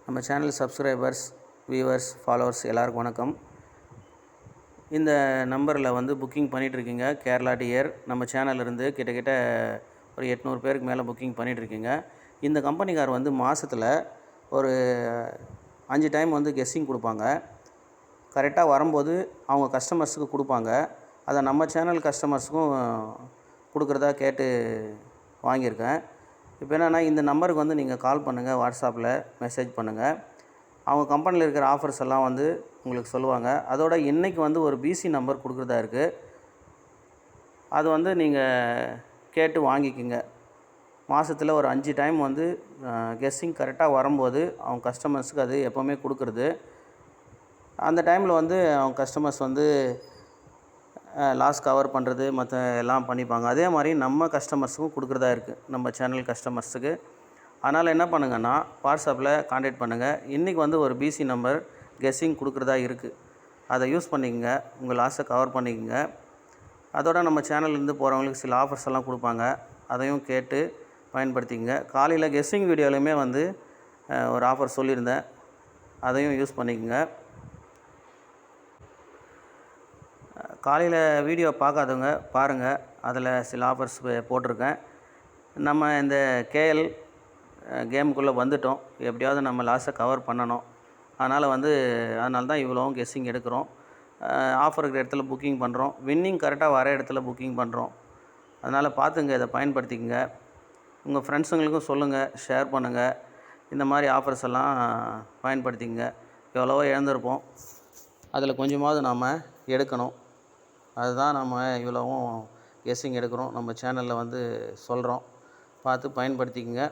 நம்ம channel subscribers, viewers, followers எல்லாருக்கும் வணக்கம். இந்த நம்பரில் வந்து புக்கிங் பண்ணிகிட்ருக்கீங்க. கேரளா டியர் நம்ம சேனல்லேருந்து கிட்டத்தட்ட ஒரு 800 பேருக்கு மேலே புக்கிங் பண்ணிகிட்ருக்கீங்க. இந்த கம்பெனிக்கார் வந்து மாதத்தில் ஒரு 5 டைம் வந்து கெஸ்ஸிங் கொடுப்பாங்க. கரெக்டாக வரும்போது அவங்க கஸ்டமர்ஸுக்கு கொடுப்பாங்க. அதை நம்ம சேனல் கஸ்டமர்ஸுக்கும் கொடுக்குறதா கேட்டு வாங்கியிருக்கேன். இப்போ என்னென்னா, இந்த நம்பருக்கு வந்து நீங்கள் கால் பண்ணுங்கள், வாட்ஸ்அப்பில் மெசேஜ் பண்ணுங்கள். அவங்க கம்பெனியில் இருக்கிற ஆஃபர்ஸ் எல்லாம் வந்து உங்களுக்கு சொல்லுவாங்க. அதோட இன்றைக்கி வந்து ஒரு பிசி நம்பர் கொடுக்குறதா இருக்குது. அது வந்து நீங்கள் கேட்டு வாங்கிக்கோங்க. மாதத்தில் ஒரு 5 டைம் வந்து கெஸ்ஸிங் கரெக்டாக வரும்போது அவங்க கஸ்டமர்ஸுக்கு அது எப்போவுமே கொடுக்குறது. அந்த டைமில் வந்து அவங்க கஸ்டமர்ஸ் வந்து லாஸ் கவர் பண்ணுறது மற்ற எல்லாம் பண்ணிப்பாங்க. அதே மாதிரி நம்ம கஸ்டமர்ஸுக்கும் கொடுக்குறதா இருக்குது, நம்ம சேனல் கஸ்டமர்ஸுக்கு. அதனால் என்ன பண்ணுங்கன்னா, வாட்ஸ்அப்பில் கான்டாக்ட் பண்ணுங்கள். இன்றைக்கி வந்து ஒரு பிசி நம்பர் கெஸ்ஸிங் கொடுக்குறதா இருக்குது. அதை யூஸ் பண்ணிக்கங்க, உங்கள் லாஸை கவர் பண்ணிக்கங்க. அதோட நம்ம சேனல்லேருந்து போகிறவங்களுக்கு சில ஆஃபர்ஸ் எல்லாம் கொடுப்பாங்க. அதையும் கேட்டு பயன்படுத்திக்கங்க. காலையில் கெஸ்ஸிங் வீடியோலையுமே வந்து ஒரு ஆஃபர் சொல்லியிருந்தேன், அதையும் யூஸ் பண்ணிக்கங்க. காலையில் வீடியோ பார்க்காதவங்க பாருங்கள், அதில் சில ஆஃபர்ஸ் போட்டிருக்கேன். நம்ம இந்த கேஎல் கேமுக்குள்ளே வந்துட்டோம். எப்படியாவது நம்ம லாஸை கவர் பண்ணணும். அதனால தான் இவ்வளோவும் கெஸ்ஸிங் எடுக்கிறோம். ஆஃபர் இருக்கிற இடத்துல புக்கிங் பண்ணுறோம். வின்னிங் கரெக்டாக வர இடத்துல புக்கிங் பண்ணுறோம். அதனால் பார்த்துங்க, இதை பயன்படுத்திக்கங்க. உங்கள் ஃப்ரெண்ட்ஸுங்களுக்கும் சொல்லுங்கள், ஷேர் பண்ணுங்கள். இந்த மாதிரி ஆஃபர்ஸ் எல்லாம் பயன்படுத்திக்கங்க. எவ்வளவோ இழந்திருப்போம், அதில் கொஞ்சமாவது நாம் எடுக்கணும். அதுதான் நம்ம இவ்வளவும் கெஸ்ஸிங் எடுக்கிறோம். நம்ம சேனலில் வந்து சொல்கிறோம். பார்த்து பயன்படுத்திக்கங்க.